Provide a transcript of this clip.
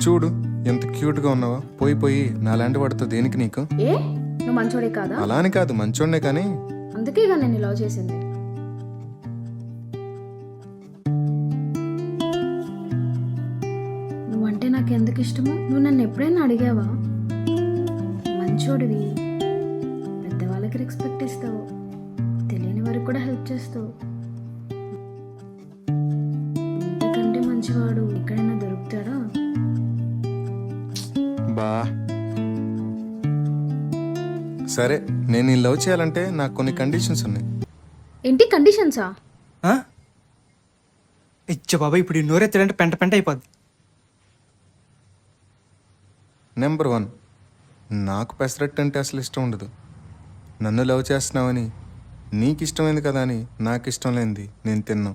చూడు ఎంత క్యూట్గా ఉన్నావో. పోయి పోయి నాలాంటి వాడితో దేనికి నీకు? ఏ నువ్వు మంచోడే కాదా? అలా అని కాదు, మంచోడ్నే కానీ. అందుకేగా నేను లవ్ చేసింది. నువ్వంటే నాకు ఎందుకు ఇష్టమో నువ్వు నన్ను ఎప్పుడైనా అడిగావా? మంచోడివి, పెద్దవాళ్ళకి రెస్పెక్ట్ ఇస్తావు, తెలియని వారికి కూడా హెల్ప్ చేస్తావు. ఇంతకంటే మంచివాడు ఎక్కడైనా దొరుకుతాడా? బా సరే, నేను ఈ లవ్ చేయాలంటే నాకు కొన్ని కండిషన్స్ ఉన్నాయి. ఏంటి కండిషన్సా? ఇచ్చ బాబా, ఇప్పుడు ఈ నోరెత్తాడంటే పెంట పెంట అయిపోద్ది. నెంబర్ 1, నాకు పెసరట్టు అంటే అసలు ఇష్టం ఉండదు. నన్ను లవ్ చేస్తున్నావని నీకు ఇష్టమైంది కదా అని నాకు ఇష్టం లేనిది నేను తిన్నాను.